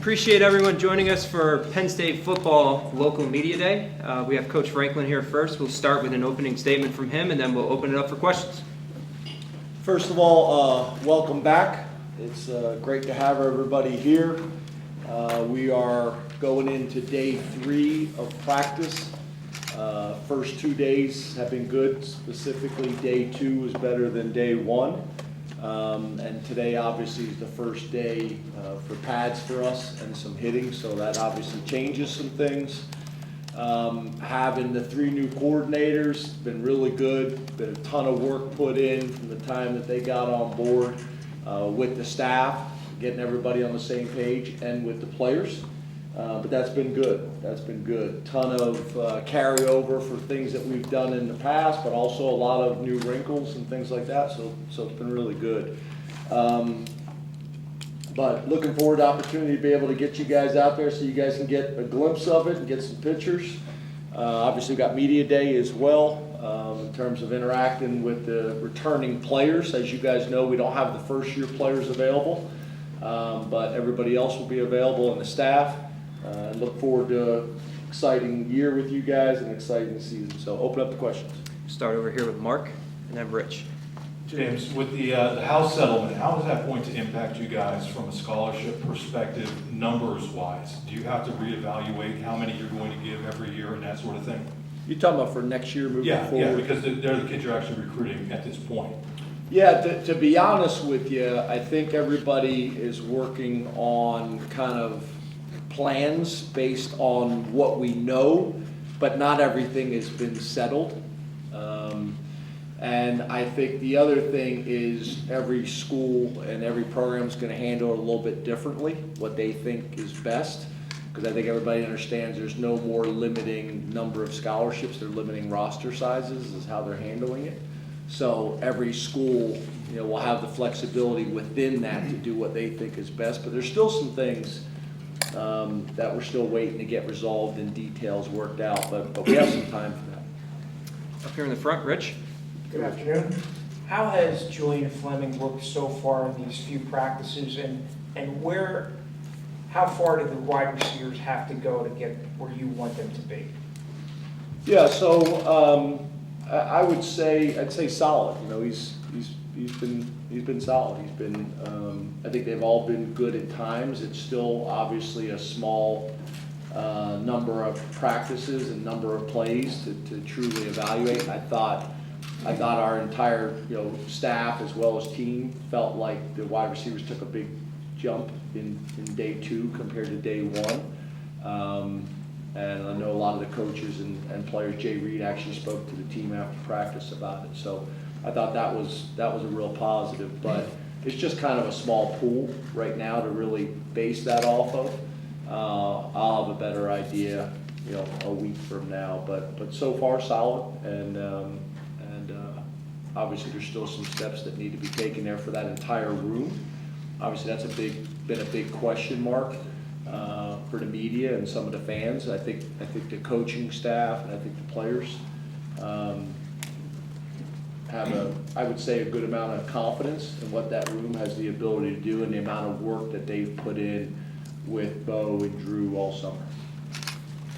Appreciate everyone joining us for Penn State Football Local Media Day. We have Coach Franklin here first. We'll start with an opening statement from him, and then we'll open it up for questions. First of all, welcome back. It's great to have everybody here. We are going into day 3 of practice. First 2 days have been good. Specifically, day 2 is better than day 1. And today obviously is the first day for pads for us and some hitting, so that obviously changes some things. Having the 3 new coordinators been really good. Been a ton of work put in from the time that they got on board with the staff, getting everybody on the same page, and with the players. But that's been good. That's been good. Ton of carryover for things that we've done in the past, but also a lot of new wrinkles and things like that. So it's been really good. But looking forward to the opportunity to be able to get you guys out there so you guys can get a glimpse of it and get some pictures. Obviously, we've got Media Day as well in terms of interacting with the returning players. As you guys know, we don't have the first-year players available, but everybody else will be available in the staff. Look forward to an exciting year with you guys and an exciting season. So open up the questions. Start over here with Mark and then Rich. James, with the house settlement, how is that going to impact you guys from a scholarship perspective, numbers-wise? Do you have to reevaluate how many you're going to give every year and that sort of thing? You're talking about for next year moving forward? Yeah, because they're the kids you're actually recruiting at this point. Yeah, to be honest with you, I think everybody is working on kind of plans based on what we know, but not everything has been settled. And I think the other thing is every school and every program is going to handle it a little bit differently, what they think is best, because I think everybody understands there's no more limiting number of scholarships, they're limiting roster sizes is how they're handling it. So every school, will have the flexibility within that to do what they think is best, but there's still some things that we're still waiting to get resolved and details worked out, but we have some time for that. Up here in the front, Rich. Good afternoon. How has Julian Fleming looked so far in these few practices, and how far do the wide receivers have to go to get where you want them to be? Yeah, so I'd say solid. He's been solid. He's been. I think they've all been good at times. It's still obviously a small number of practices and number of plays to truly evaluate. I thought our entire staff as well as team felt like the wide receivers took a big jump in day 2 compared to day 1. And I know a lot of the coaches and players. Jay Reed actually spoke to the team after practice about it. So I thought that was a real positive. But it's just kind of a small pool right now to really base that off of. I'll have a better idea, a week from now. But so far solid, and obviously there's still some steps that need to be taken there for that entire room. Obviously that's been a big question mark for the media and some of the fans. I think the coaching staff and I think the players have I would say a good amount of confidence in what that room has the ability to do and the amount of work that they've put in with Bo and Drew all summer.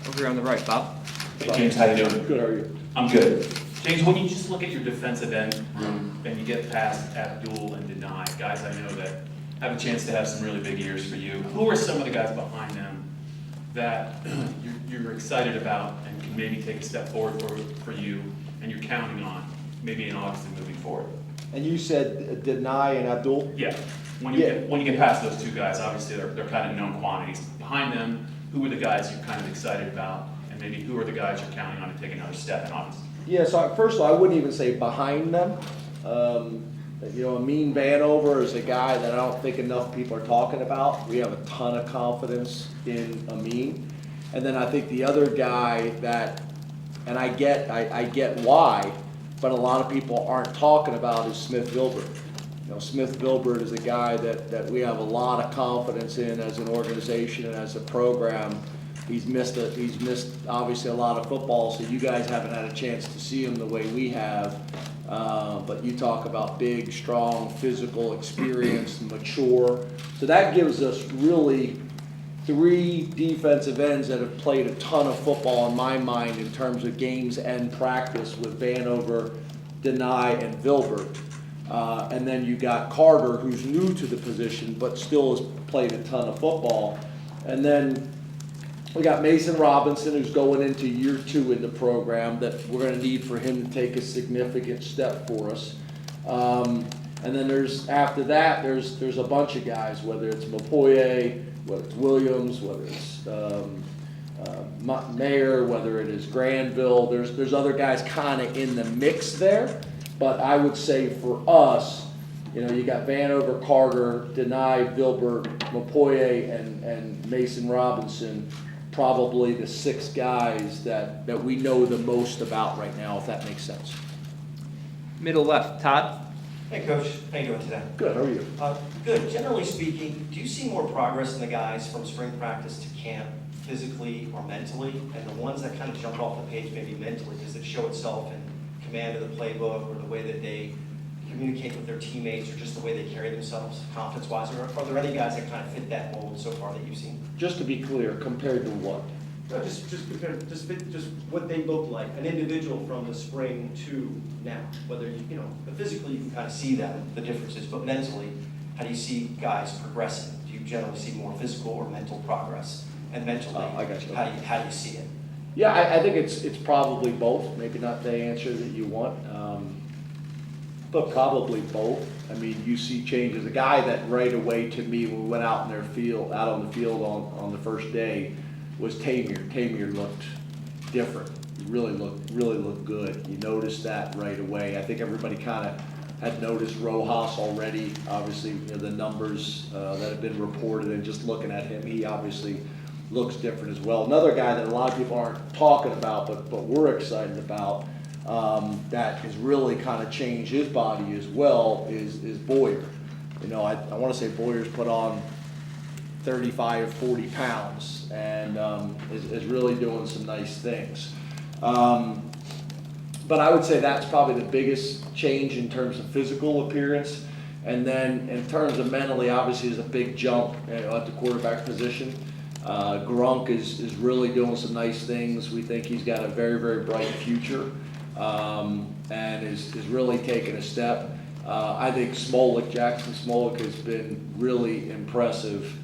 Over here on the right, Bob. Hey James, how you doing? Good, how are you? I'm good. James, when you just look at your defensive end room and you get past Abdul and Deny, guys I know that have a chance to have some really big years for you, who are some of the guys behind them that you're excited about and can maybe take a step forward for you and you're counting on maybe in August and moving forward? And you said Deny and Abdul? Yeah. When you get past those 2 guys, obviously they're kind of known quantities. Behind them, who are the guys you're kind of excited about, and maybe who are the guys you're counting on to take another step in August? Yeah, so first of all, I wouldn't even say behind them. Amin Vanover is a guy that I don't think enough people are talking about. We have a ton of confidence in Amin. And then I think the other guy that, and I get why, but a lot of people aren't talking about is Smith Vilbert. Smith Vilbert is a guy that we have a lot of confidence in as an organization and as a program. He's missed obviously a lot of football, so you guys haven't had a chance to see him the way we have. But you talk about big, strong, physical, experienced, mature. So that gives us really 3 defensive ends that have played a ton of football in my mind in terms of games and practice with Vanover, Deny, and Vilbert. And then you got Carter, who's new to the position, but still has played a ton of football. And then we got Mason Robinson, who's going into year 2 in the program that we're going to need for him to take a significant step for us. And then after that, there's a bunch of guys, whether it's Mapoye, whether it's Williams, whether it's Mayer, whether it is Granville. There's other guys kind of in the mix there. But I would say for us, you got Vanover, Carter, Deny, Vilbert, Mapoye, and Mason Robinson, probably the 6 guys that we know the most about right now, if that makes sense. Middle left, Todd. Hey, Coach. How you doing today? Good, how are you? Good. Generally speaking, do you see more progress in the guys from spring practice to camp, physically or mentally? And the ones that kind of jump off the page maybe mentally, does it show itself in command of the playbook or the way that they communicate with their teammates or just the way they carry themselves confidence-wise? Or are there any guys that kind of fit that mold so far that you've seen? Just to be clear, compared to what? No, just what they look like, an individual from the spring to now. Whether but physically you can kind of see that, the differences, but mentally, how do you see guys progressing? Do you generally see more physical or mental progress? And mentally, I got you. how do you see it? Yeah, I think it's probably both. Maybe not the answer that you want, but probably both. I mean, you see changes. A guy that right away to me when we went out on the field on the first day was Tamir. Tamir looked different. He really looked good. You noticed that right away. I think everybody kind of had noticed Rojas already. Obviously, the numbers that have been reported, and just looking at him, he obviously looks different as well. Another guy that a lot of people aren't talking about, but we're excited about, that has really kind of changed his body as well, is Boyer. I want to say Boyer's put on 35, 40 pounds and is really doing some nice things. But I would say that's probably the biggest change in terms of physical appearance. And then in terms of mentally, obviously, is a big jump at the quarterback position. Grunk is really doing some nice things. We think he's got a very, very bright future, and is really taking a step. I think Jackson Smolik has been really impressive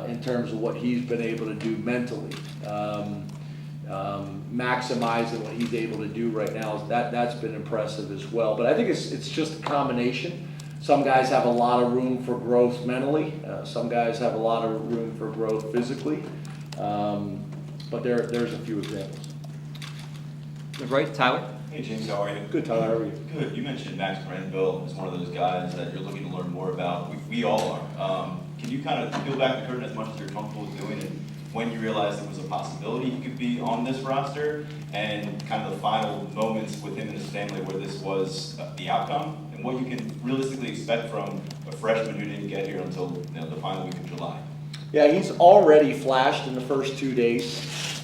in terms of what he's been able to do mentally. Maximizing what he's able to do right now, that's been impressive as well. But I think it's just a combination. Some guys have a lot of room for growth mentally. Some guys have a lot of room for growth physically. But there's a few examples. Right, Tyler. Hey James, how are you? Good, Tyler. How are you? Good. You mentioned Max Granville as one of those guys that you're looking to learn more about. We all are. Can you kind of peel back the curtain as much as you're comfortable doing, and when you realized there was a possibility he could be on this roster, and kind of the final moments with him and his family where this was the outcome, and what you can realistically expect from a freshman who didn't get here until the final week of July? Yeah, he's already flashed in the first 2 days.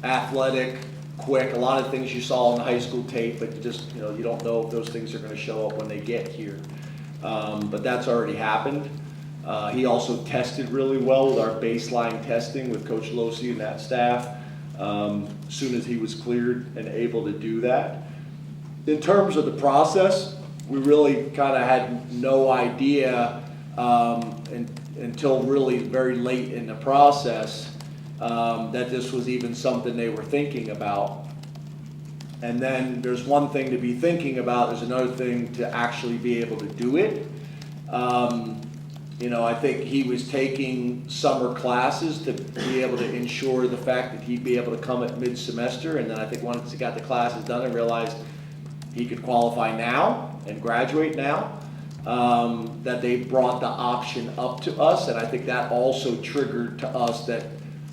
Athletic, quick, a lot of things you saw in the high school tape, but you don't know if those things are going to show up when they get here. But that's already happened. He also tested really well with our baseline testing with Coach Losi and that staff as soon as he was cleared and able to do that. In terms of the process, we really kind of had no idea until really very late in the process that this was even something they were thinking about. And then there's one thing to be thinking about, there's another thing to actually be able to do it. I think he was taking summer classes to be able to ensure the fact that he'd be able to come at mid-semester, and then I think once he got the classes done and realized he could qualify now and graduate now, that they brought the option up to us, and I think that also triggered to us that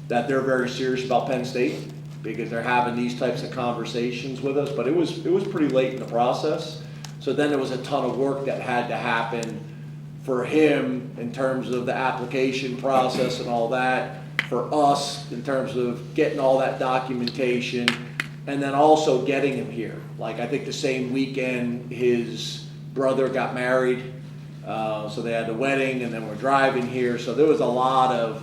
they're very serious about Penn State, because they're having these types of conversations with us. But it was pretty late in the process, so then there was a ton of work that had to happen for him in terms of the application process and all that, for us in terms of getting all that documentation, and then also getting him here. Like, I think the same weekend his brother got married, So they had the wedding, and then we're driving here. So there was a lot of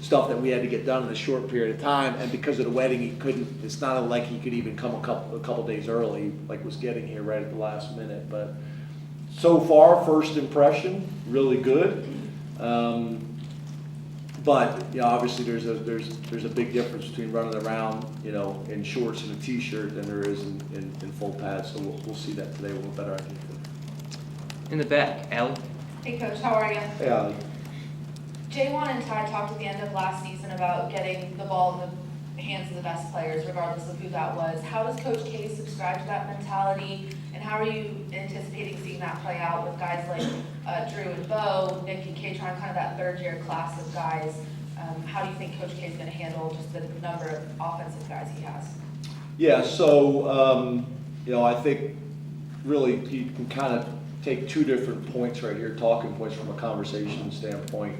stuff that we had to get done in a short period of time. And because of the wedding, he couldn't. It's not like he could even come a couple days early, like was getting here right at the last minute. But so far, first impression, really good. But obviously there's a big difference between running around in shorts and a t-shirt than there is in full pads. So we'll see that today. We'll have a better idea. In the back, Allie. Hey Coach, how are you? Hey, Ali. Jaywan and Ty talked at the end of last season about getting the ball in the hands of the best players, regardless of who that was. How does Coach K subscribe to that mentality, and how are you anticipating seeing that play out with guys like Drew and Bo, Nick and Katron, kind of that third-year class of guys? How do you think Coach K is going to handle just the number of offensive guys he has? Yeah, so I think really you can kind of take two different points right here, talking points from a conversation standpoint.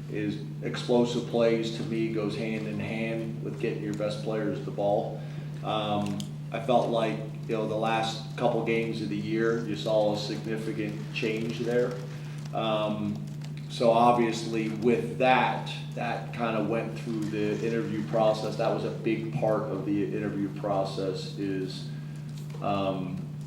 Is explosive plays to me goes hand in hand with getting your best players the ball. I felt like the last couple games of the year you saw a significant change there. So obviously with that kind of went through the interview process. That was a big part of the interview process is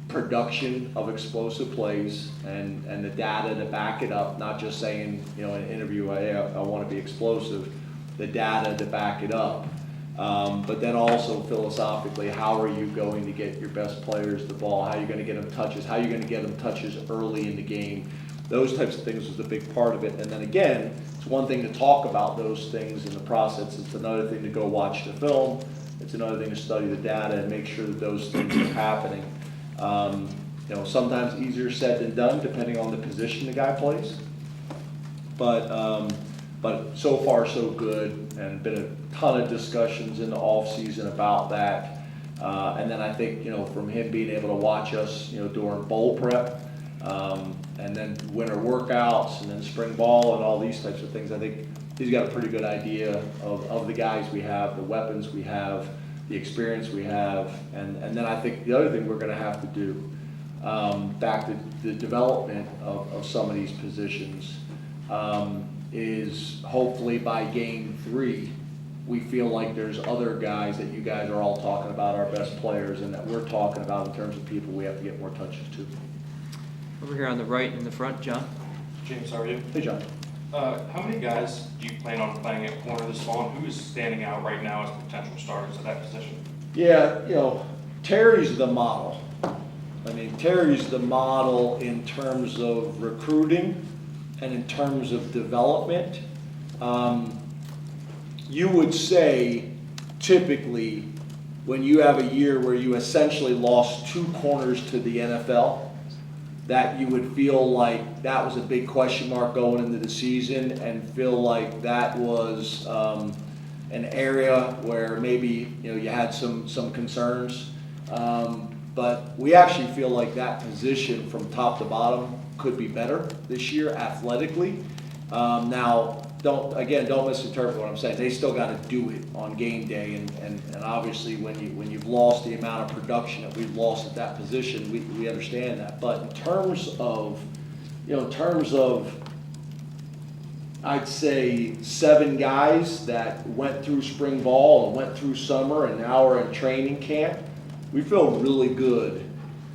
production of explosive plays and the data to back it up, not just saying, in an interview, I want to be explosive, the data to back it up. But then also philosophically, how are you going to get your best players the ball? How are you going to get them touches? How are you going to get them touches early in the game? Those types of things was a big part of it. And then again, it's one thing to talk about those things in the process. It's another thing to go watch the film. It's another thing to study the data and make sure that those things are happening. Sometimes easier said than done, depending on the position the guy plays. But so far so good, and been a ton of discussions in the off season about that. And then I think from him being able to watch us during bowl prep, and then winter workouts, and then spring ball, and all these types of things, I think he's got a pretty good idea of the guys we have, the weapons we have, the experience we have, and then I think the other thing we're going to have to do, back to the development of some of these positions, is hopefully by game 3, we feel like there's other guys that you guys are all talking about, our best players, and that we're talking about in terms of people we have to get more touches to. Over here on the right in the front, John. James, how are you? Hey, John. How many guys do you plan on playing at corner this fall, and who is standing out right now as potential starters at that position? Yeah, Terry's the model. I mean, Terry's the model in terms of recruiting and in terms of development. You would say typically when you have a year where you essentially lost 2 corners to the NFL, that you would feel like that was a big question mark going into the season, and feel like that was an area where maybe you had some concerns. But we actually feel like that position from top to bottom could be better this year athletically. Now, don't misinterpret what I'm saying. They still got to do it on game day, and obviously when you've lost the amount of production that we've lost at that position, we understand that. But in terms of I'd say 7 guys that went through spring ball and went through summer and now are in training camp, we feel really good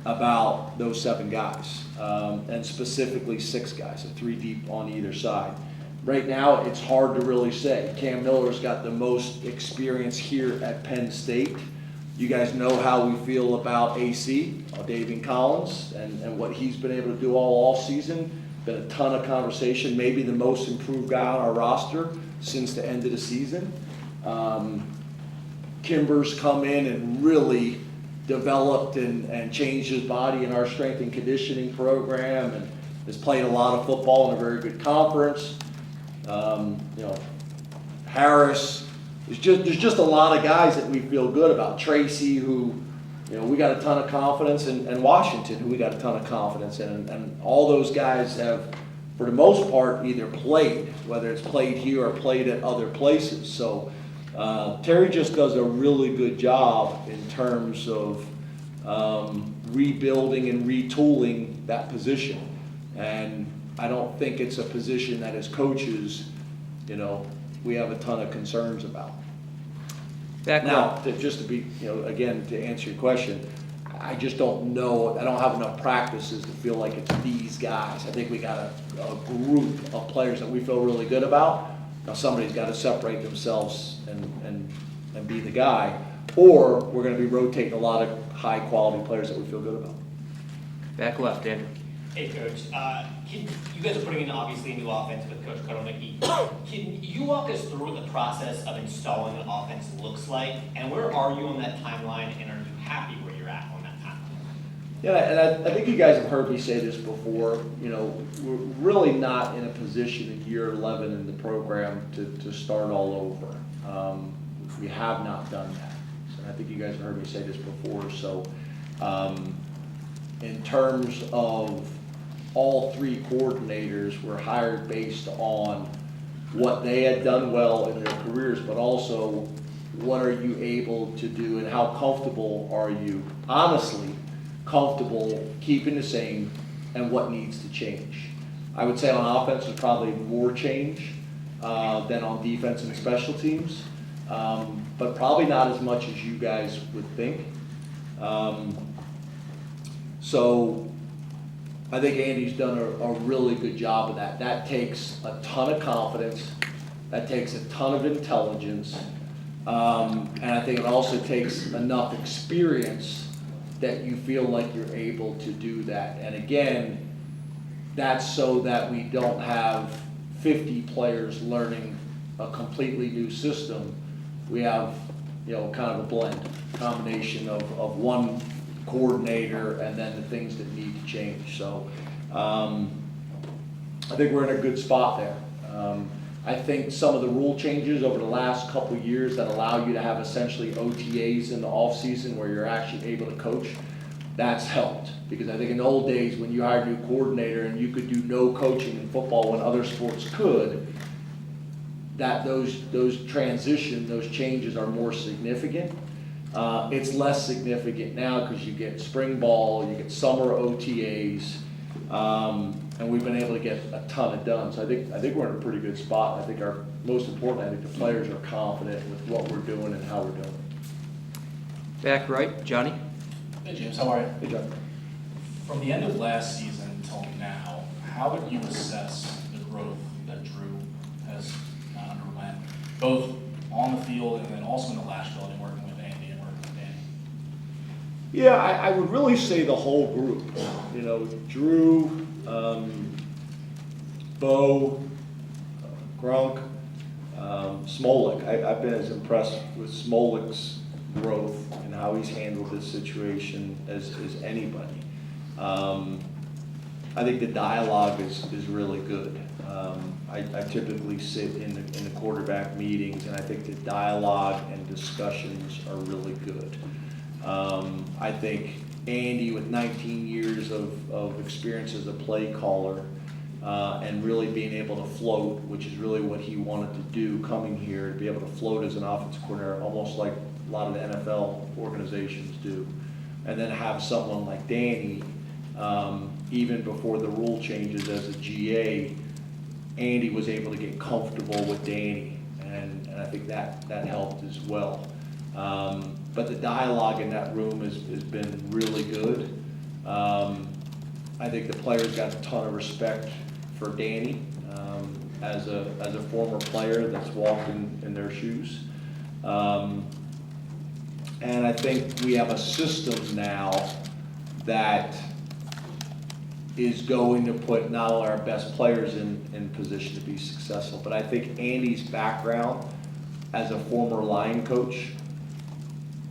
about those 7 guys, and specifically 6 guys, so 3 deep on either side. Right now, it's hard to really say. Cam Miller's got the most experience here at Penn State. You guys know how we feel about AC, Davian Collins, and what he's been able to do all season. Been a ton of conversation, maybe the most improved guy on our roster since the end of the season. Kimber's come in and really developed and changed his body in our strength and conditioning program, and has played a lot of football in a very good conference. Harris, there's just a lot of guys that we feel good about. Tracy, who we got a ton of confidence in, and Washington, who we got a ton of confidence in, and all those guys have, for the most part, either played, whether it's played here or played at other places. So Terry just does a really good job in terms of rebuilding and retooling that position. And I don't think it's a position that as coaches, we have a ton of concerns about. Back Now, up. just to be, again, to answer your question, I just don't know, I don't have enough practices to feel like it's these guys. I think we got a group of players that we feel really good about. Now, somebody's got to separate themselves and be the guy, or we're going to be rotating a lot of high-quality players that we feel good about. Back left, Andrew. Hey, Coach. You guys are putting in, obviously, a new offense with Coach Cornerback. Can you walk us through what the process of installing an offense looks like? And where are you on that timeline? And are you happy where you're at on that timeline? Yeah, and I think you guys have heard me say this before. We're really not in a position in year 11 in the program to start all over. We have not done that. So I think you guys have heard me say this before. So in terms of all three coordinators were hired based on what they had done well in their careers, but also what are you able to do and how comfortable are you, honestly, comfortable keeping the same and what needs to change. I would say on offense there's probably more change than on defense and special teams, but probably not as much as you guys would think. So I think Andy's done a really good job of that. That takes a ton of confidence. That takes a ton of intelligence. And I think it also takes enough experience that you feel like you're able to do that. And again, that's so that we don't have 50 players learning a completely new system. We have, kind of a blend, combination of one coordinator and then the things that need to change. So I think we're in a good spot there. I think some of the rule changes over the last couple of years that allow you to have essentially OTAs in the off season where you're actually able to coach, that's helped. Because I think in the old days when you hired a new coordinator and you could do no coaching in football when other sports could, that those changes are more significant. It's less significant now because you get spring ball, you get summer OTAs, and we've been able to get a ton of done. So I think we're in a pretty good spot. I think most importantly, I think the players are confident with what we're doing and how we're doing it. Back right, Johnny. Hey James, how are you? Hey, John. From the end of last season till now, how would you assess the growth that Drew has underwent, both on the field and then also in the Lash building, working with Andy and working with Danny? Yeah, I would really say the whole group. Drew, Bo, Gronk, Smolik. I've been as impressed with Smolik's growth and how he's handled this situation as anybody. I think the dialogue is really good. I typically sit in the quarterback meetings, and I think the dialogue and discussions are really good. I think Andy, with 19 years of experience as a play caller, and really being able to float, which is really what he wanted to do coming here, to be able to float as an offensive coordinator, almost like a lot of the NFL organizations do. And then have someone like Danny, even before the rule changes as a GA, Andy was able to get comfortable with Danny, and I think that helped as well. But the dialogue in that room has been really good. I think the players got a ton of respect for Danny as a former player that's walked in their shoes. And I think we have a system now that is going to put not only our best players in position to be successful, but I think Andy's background as a former line coach,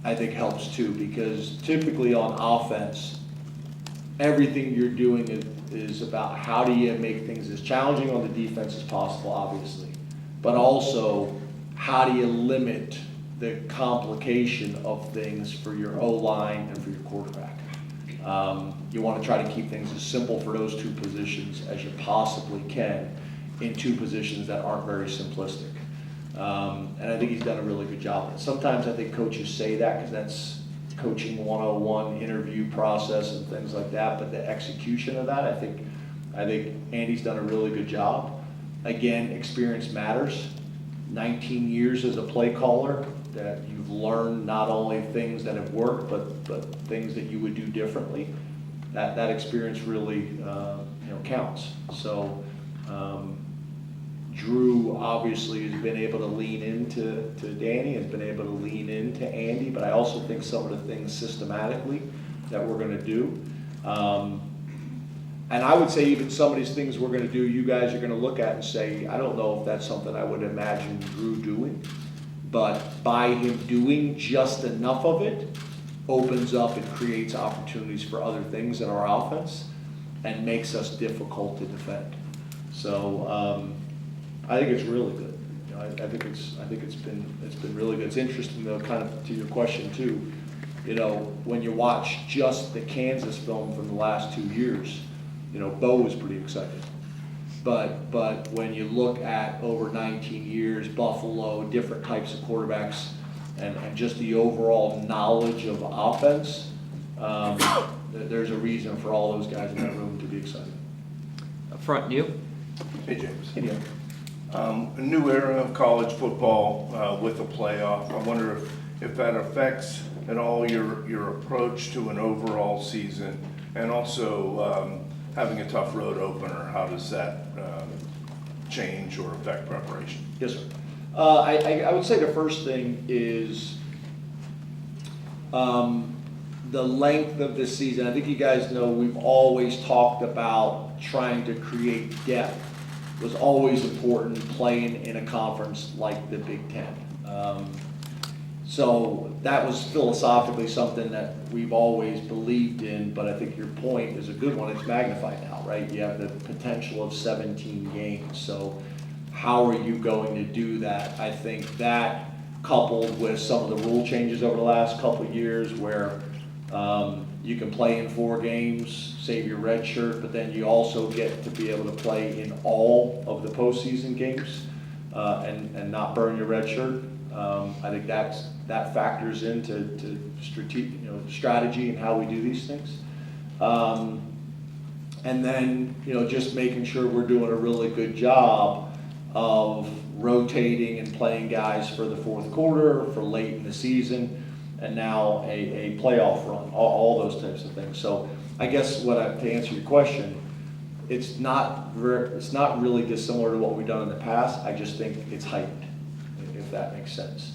I think helps too, because typically on offense, everything you're doing is about how do you make things as challenging on the defense as possible, obviously, but also how do you limit the complication of things for your O-line and for your quarterback. You want to try to keep things as simple for those two positions as you possibly can in two positions that aren't very simplistic. And I think he's done a really good job. Sometimes I think coaches say that because that's coaching 101, interview process and things like that, but the execution of that, I I think Andy's done a really good job. Again, experience matters. 19 years as a play caller, that you've learned not only things that have worked, but things that you would do differently. That experience really counts. So Drew obviously has been able to lean into Danny, has been able to lean into Andy, but I also think some of the things systematically that we're going to do. And I would say even some of these things we're going to do, you guys are going to look at and say, I don't know if that's something I would imagine Drew doing, but by him doing just enough of it, opens up and creates opportunities for other things in our offense and makes us difficult to defend. So I think it's really good. I think it's been really good. It's interesting though, kind of to your question too. When you watch just the Kansas film from the last 2 years, Bo was pretty excited. But when you look at over 19 years, Buffalo, different types of quarterbacks, and just the overall knowledge of offense, there's a reason for all those guys in that room to be excited. Up front, Neil? Hey, James. Hey, Neil. A new era of college football with a playoff. I wonder if that affects at all your approach to an overall season, and also having a tough road opener. How does that change or affect preparation? Yes, sir. I would say the first thing is the length of the season. I think you guys know we've always talked about trying to create depth. Was always important playing in a conference like the Big Ten. So that was philosophically something that we've always believed in, but I think your point is a good one. It's magnified now, right? You have the potential of 17 games. So how are you going to do that? I think that coupled with some of the rule changes over the last couple of years where you can play in 4 games, save your red shirt, but then you also get to be able to play in all of the postseason games and not burn your red shirt. I think that factors into strategy and how we do these things. And then just making sure we're doing a really good job of rotating and playing guys for the fourth quarter, for late in the season, and now a playoff run, all those types of things. So I guess to answer your question, it's not really dissimilar to what we've done in the past. I just think it's heightened, if that makes sense.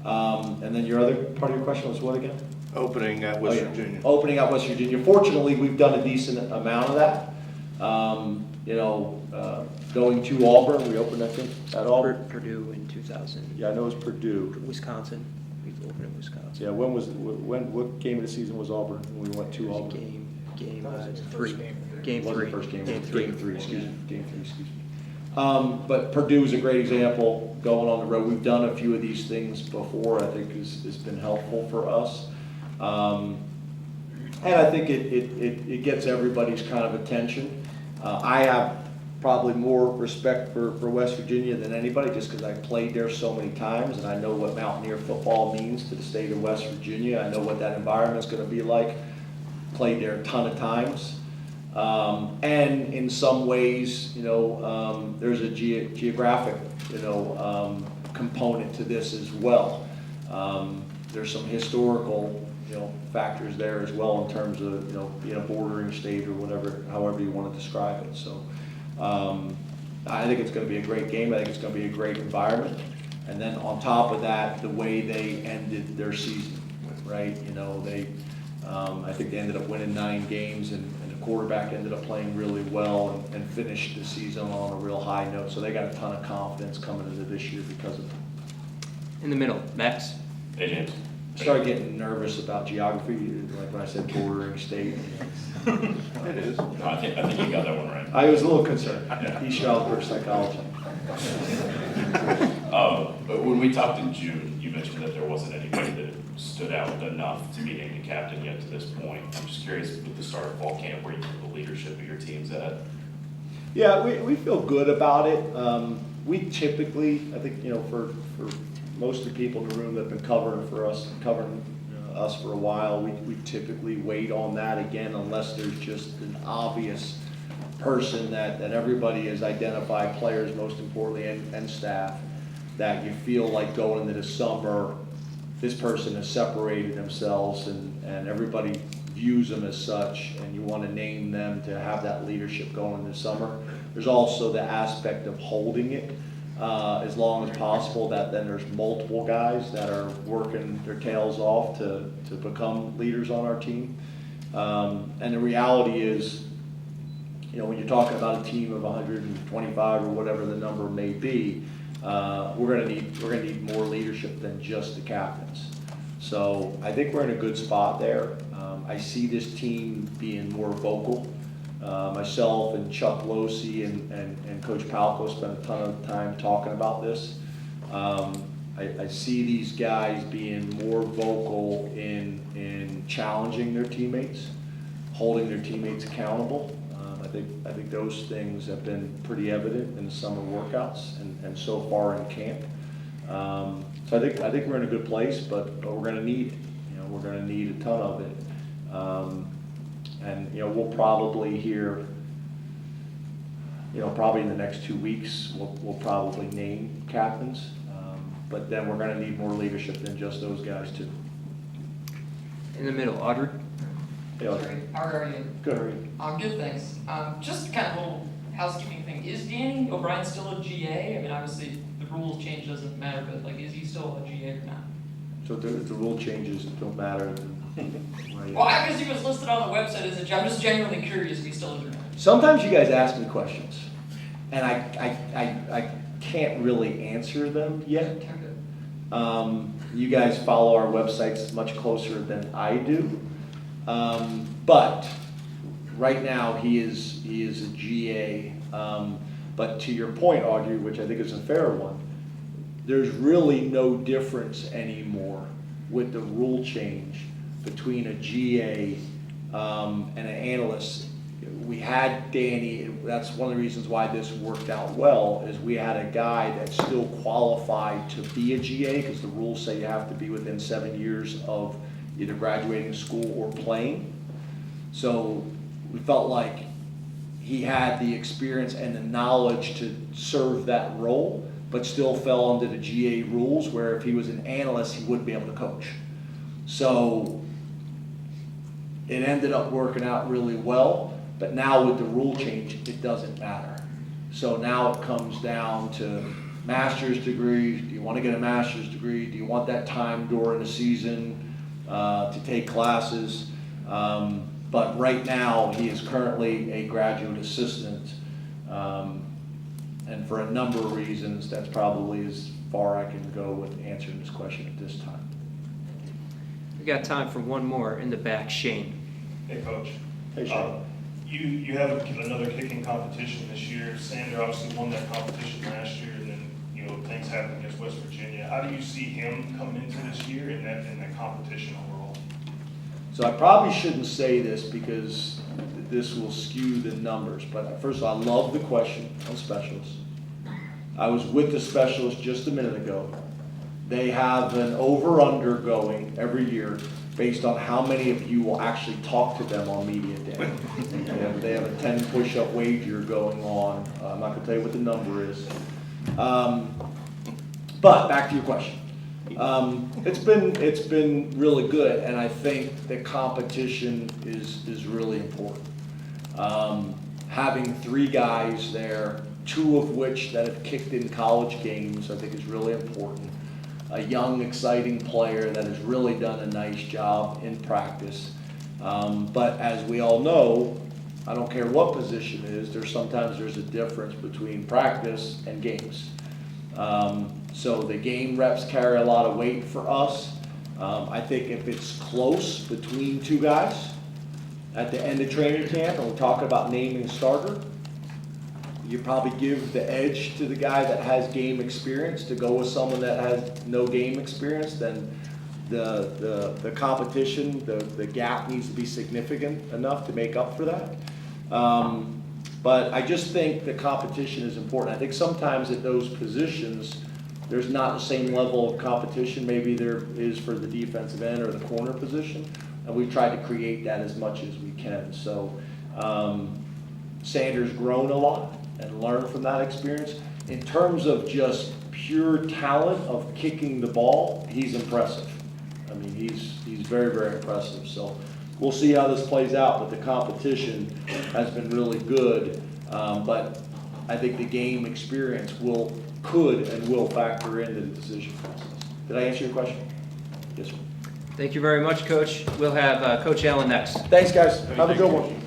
And then your other part of your question was what again? Opening at West Virginia. Opening at West Virginia. Fortunately, we've done a decent amount of that. Going to Auburn, we opened, I think, at Auburn. Purdue in 2000. Yeah, I know it was Purdue. Wisconsin. We opened in Wisconsin. Yeah, what game of the season was Auburn when we went to Auburn? Game That was the three. first game. Game Wasn't three. the first game. Game three. Excuse me. But Purdue is a great example going on the road. We've done a few of these things before. I think has been helpful for us. And I think it gets everybody's kind of attention. I have probably more respect for West Virginia than anybody just because I've played there so many times and I know what Mountaineer football means to the state of West Virginia. I know what that environment's going to be like. Played there a ton of times. And in some ways, there's a geographic, component to this as well. There's some historical, factors there as well in terms of, being a bordering state or whatever, however you want to describe it. So I think it's going to be a great game. I think it's going to be a great environment. And then on top of that, the way they ended their season, right? I think they ended up winning 9 games and the quarterback ended up playing really well and finished the season on a real high note. So they got a ton of confidence coming into this year because of it. In the middle, Max. Hey, James. Started getting nervous about geography, like when I said bordering state. It is. No, I think you got that one right. I was a little concerned. East Stroudsburg psychology. But when we talked in June, you mentioned that there wasn't anybody that stood out enough to be named a captain yet to this point. I'm just curious, with the start of fall camp, where you think the leadership of your team's at? Yeah, we feel good about it. We typically, I think, for most of the people in the room that have been covering us for a while, we typically wait on that again unless there's just an obvious person that everybody has identified, players most importantly, and staff, that you feel like going into the summer, this person has separated themselves and everybody views them as such, and you want to name them to have that leadership going in the summer. There's also the aspect of holding it as long as possible, that then there's multiple guys that are working their tails off to become leaders on our team. And the reality is, you know, when you're talking about a team of 125 or whatever the number may be, we're gonna need more leadership than just the captains. So I think we're in a good spot there. I see this team being more vocal. Myself and Chuck Losey and Coach Palco spent a ton of time talking about this. I see these guys being more vocal in challenging their teammates, holding their teammates accountable. I think those things have been pretty evident in the summer workouts and so far in camp. So I think we're in a good place, but we're going to need it. You know, we're going to need a ton of it. And you know, we'll probably hear, you know, probably in the next 2 weeks, we'll probably name captains. But then we're going to need more leadership than just those guys too. In the middle, Audrey. Hey, Audrey. Sorry, how are you? Good. How are you? Good, thanks. Just kind of a little housekeeping thing. Is Danny O'Brien still a GA? I mean, obviously the rules change doesn't matter, but like, is he still a GA or not? So the rule changes don't matter. Well, I guess he was listed on the website as a GA. I'm just genuinely curious if he still is or not. Sometimes you guys ask me questions, and I can't really answer them yet. You guys follow our websites much closer than I do. But right now he is a GA. But to your point, Audrey, which I think is a fair one, there's really no difference anymore with the rule change between a GA and an analyst. We had Danny, that's one of the reasons why this worked out well, is we had a guy that still qualified to be a GA, because the rules say you have to be within 7 years of either graduating school or playing. So we felt like he had the experience and the knowledge to serve that role, but still fell under the GA rules, where if he was an analyst, he wouldn't be able to coach. So it ended up working out really well, but now with the rule change, it doesn't matter. So now it comes down to master's degree. Do you want to get a master's degree? Do you want that time during the season to take classes? But right now, he is currently a graduate assistant. And for a number of reasons, that's probably as far I can go with answering this question at this time. We got time for one more in the back, Shane. Hey, Coach. Hey, Shane. You have another kicking competition this year. Sander obviously won that competition last year, and then, you know, things happened against West Virginia. How do you see him coming into this year in that competition overall? So I probably shouldn't say this because this will skew the numbers, but first of all, I love the question on specialists. I was with the specialists just a minute ago. They have an over-under going every year based on how many of you will actually talk to them on media day. They have a 10 push-up wager going on. I'm not going to tell you what the number is. But back to your question. It's been really good, and I think the competition is really important. Having 3 guys there, 2 of which that have kicked in college games, I think is really important. A young, exciting player that has really done a nice job in practice. But as we all know, I don't care what position it is, sometimes there's a difference between practice and games. So the game reps carry a lot of weight for us. I think if it's close between 2 guys at the end of training camp, and we're talking about naming starter, you probably give the edge to the guy that has game experience to go with someone that has no game experience. Then the competition, the gap needs to be significant enough to make up for that. But I just think the competition is important. I think sometimes at those positions, there's not the same level of competition maybe there is for the defensive end or the corner position, and we've tried to create that as much as we can. So Sanders grown a lot and learned from that experience. In terms of just pure talent of kicking the ball, he's impressive. I mean, he's very, very impressive. So we'll see how this plays out, but the competition has been really good. But I think the game experience could and will factor into the decision process. Did I answer your question? Yes, sir. Thank you very much, Coach. We'll have Coach Allen next. Thanks, guys. Have a good one.